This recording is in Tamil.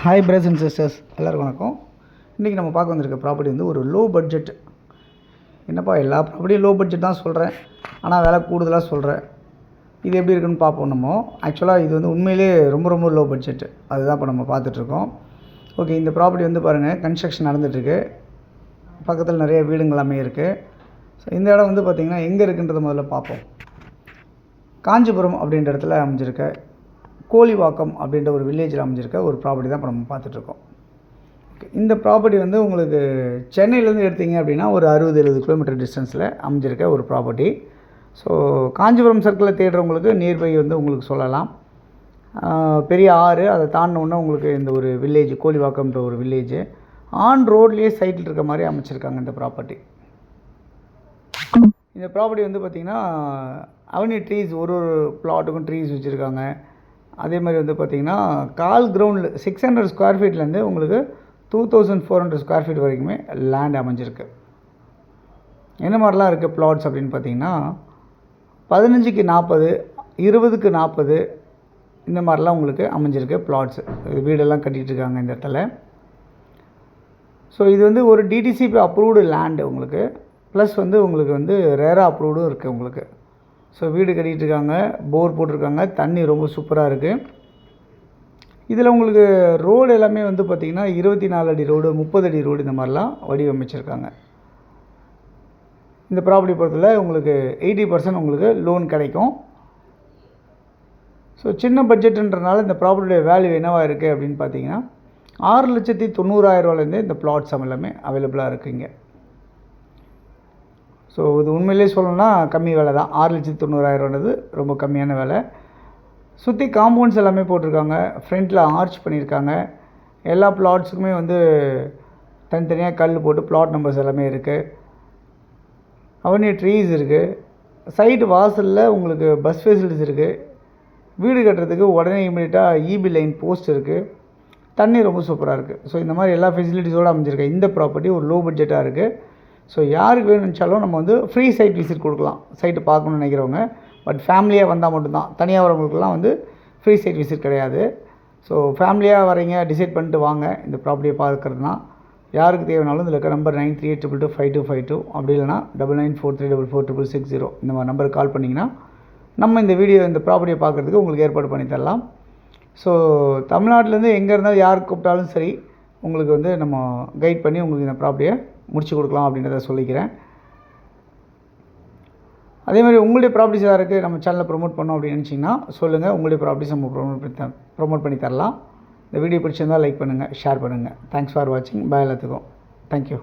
ஹாய் பிரதர்ஸ் அண்ட் சிஸ்டர்ஸ், எல்லோருக்கும் வணக்கம். இன்றைக்கி நம்ம பார்க்க வந்திருக்க ப்ராப்பர்ட்டி வந்து ஒரு லோ பட்ஜெட். என்னப்பா எல்லா ப்ராப்பர்ட்டியும் லோ பட்ஜெட் தான் சொல்கிறேன், ஆனால் விலை கூடுதலாக சொல்கிறேன். இது எப்படி இருக்குன்னு பார்ப்போம். நம்ம ஆக்சுவலாக இது வந்து உண்மையிலே ரொம்ப ரொம்ப லோ பட்ஜெட். அதுதான் இப்போ நம்ம பார்த்துட்ருக்கோம். ஓகே, இந்த ப்ராப்பர்ட்டி வந்து பாருங்கள், கன்ஸ்ட்ரக்ஷன் நடந்துகிட்ருக்கு. பக்கத்தில் நிறைய வீடுங்க எல்லாமே இருக்குது. ஸோ இந்த இடம் வந்து பார்த்திங்கன்னா எங்கே இருக்குன்றதை முதல்ல பார்ப்போம். காஞ்சிபுரம் அப்படின்ற இடத்துல அமைஞ்சிருக்க கோழிவாக்கம் அப்படின்ற ஒரு வில்லேஜில் அமைஞ்சிருக்க ஒரு ப்ராப்பர்ட்டி தான் இப்போ நம்ம பார்த்துட்ருக்கோம். இந்த ப்ராப்பர்ட்டி வந்து உங்களுக்கு சென்னையிலேருந்து எடுத்தீங்க அப்படின்னா ஒரு 60-70 கிலோமீட்டர் டிஸ்டன்ஸில் அமைஞ்சிருக்க ஒரு ப்ராப்பர்ட்டி. ஸோ காஞ்சிபுரம் சர்க்கிளில் தேடுறவங்களுக்கு நியர்பை வந்து உங்களுக்கு சொல்லலாம். பெரிய ஆறு அதை தாண்டினோன்னா உங்களுக்கு இந்த ஒரு வில்லேஜ் கோழிவாக்கம்ன்ற ஒரு வில்லேஜ் ஆன் ரோட்லேயே சைட்டில் இருக்க மாதிரி அமைச்சிருக்காங்க இந்த ப்ராப்பர்ட்டி. இந்த ப்ராப்பர்ட்டி வந்து பார்த்திங்கன்னா அவென்யூ ட்ரீஸ், ஒரு பிளாட்டுக்கும் ட்ரீஸ் வச்சுருக்காங்க. அதே மாதிரி வந்து பார்த்திங்கன்னா கால் கிரவுண்டில் 600 ஸ்கொயர் ஃபீட்லேருந்து உங்களுக்கு 2400 ஸ்கொயர் ஃபீட் வரைக்குமே லேண்ட் அமைஞ்சிருக்கு. என்ன மாதிரிலாம் இருக்குது பிளாட்ஸ் அப்படின்னு பார்த்திங்கன்னா 15க்கு 40, 20க்கு 40 இந்த மாதிரிலாம் உங்களுக்கு அமைஞ்சிருக்கு பிளாட்ஸு. வீடெல்லாம் கட்டிகிட்ருக்காங்க இந்த இடத்துல. ஸோ இது வந்து ஒரு டிடிசிபி அப்ரூவ்டு லேண்டு உங்களுக்கு, ப்ளஸ் வந்து உங்களுக்கு வந்து ரேரா அப்ரூவ்டும் இருக்குது உங்களுக்கு. ஸோ வீடு கட்டிகிட்ருக்காங்க, போர் போட்டிருக்காங்க, தண்ணி ரொம்ப சூப்பராக இருக்குது. இதில் உங்களுக்கு ரோடு எல்லாமே வந்து பார்த்திங்கன்னா 24 அடி ரோடு, 30 அடி ரோடு இந்த மாதிரிலாம் வடிவமைச்சிருக்காங்க. இந்த ப்ராப்பர்ட்டி பொறுத்தவரை உங்களுக்கு 80% உங்களுக்கு லோன் கிடைக்கும். ஸோ சின்ன பட்ஜெட்டுன்றனால இந்த ப்ராப்பர்ட்டியோட வேல்யூ என்னவாக இருக்குது அப்படின்னு பார்த்தீங்கன்னா 6,90,000 இந்த பிளாட்ஸ் எல்லாமே அவைலபிளாக இருக்குங்க. ஸோ இது உண்மையிலே சொல்லணும்னா கம்மி விலை தான். 6,90,000 ரொம்ப கம்மியான விலை. சுற்றி காம்பவுண்ட்ஸ் எல்லாமே போட்டிருக்காங்க, ஃப்ரண்ட்டில் ஆர்ச் பண்ணியிருக்காங்க. எல்லா பிளாட்ஸுக்குமே வந்து தனித்தனியாக கல் போட்டு பிளாட் நம்பர்ஸ் எல்லாமே இருக்குது. அவென்யூ ட்ரீஸ் இருக்குது. சைடு வாசலில் உங்களுக்கு பஸ் ஃபெசிலிட்டிஸ் இருக்குது. வீடு கட்டுறதுக்கு உடனே இமீடியட்டாக இபி லைன் போஸ்ட் இருக்குது. தண்ணி ரொம்ப சூப்பராக இருக்குது. ஸோ இந்த மாதிரி எல்லா ஃபெசிலிட்டிஸோடு அமைஞ்சிருக்கு இந்த ப்ராப்பர்ட்டி. ஒரு லோ பட்ஜெட்டாக இருக்குது. ஸோ யாருக்கு வேணும்னு நினச்சாலும் நம்ம வந்து ஃப்ரீ சைட் விசிட் கொடுக்கலாம். சைட்டு பார்க்கணுன்னு நினைக்கிறவங்க, பட் ஃபேமிலியாக வந்தால் மட்டும்தான். தனியாக வரவங்களுக்குலாம் வந்து ஃப்ரீ சைட் விசிட் கிடையாது. ஸோ ஃபேமிலியாக வரீங்க, டிசைட் பண்ணிட்டு வாங்க இந்த ப்ராப்பர்ட்டியை பார்க்குறதுனா. யாருக்கு தேவைனாலும் இதில் இருக்க நம்பர் 9382225252, அப்படி இல்லைனா 9943444660 இந்த மாதிரி நம்பருக்கு கால் பண்ணிங்கன்னா நம்ம இந்த இந்த ப்ராப்பர்ட்டியை பார்க்குறதுக்கு உங்களுக்கு ஏற்பாடு பண்ணி தரலாம். ஸோ தமிழ்நாட்டிலேருந்து எங்கே இருந்தாலும் யார் கூப்பிட்டாலும் சரி, உங்களுக்கு வந்து நம்ம கைட் பண்ணி உங்களுக்கு இந்த ப்ராப்பர்ட்டியை முடிச்சு கொடுக்கலாம் அப்படின்றத சொல்லிக்கிறேன். அதே மாதிரி உங்களுடைய ப்ராப்பர்ட்டிஸ் எதாவது இருக்குது நம்ம சேனலில் ப்ரொமோட் பண்ணோம் அப்படின்னு நினச்சிங்கன்னா சொல்லுங்கள். உங்களுடைய ப்ராப்பர்ட்டிஸ் நம்ம ப்ரொமோட் பண்ணி தரலாம். இந்த வீடியோ பிடிச்சிருந்தால் லைக் பண்ணுங்கள், ஷேர் பண்ணுங்கள். தேங்க்ஸ் ஃபார் வாட்சிங். பாய் எல்லாத்துக்கும். தேங்க்யூ.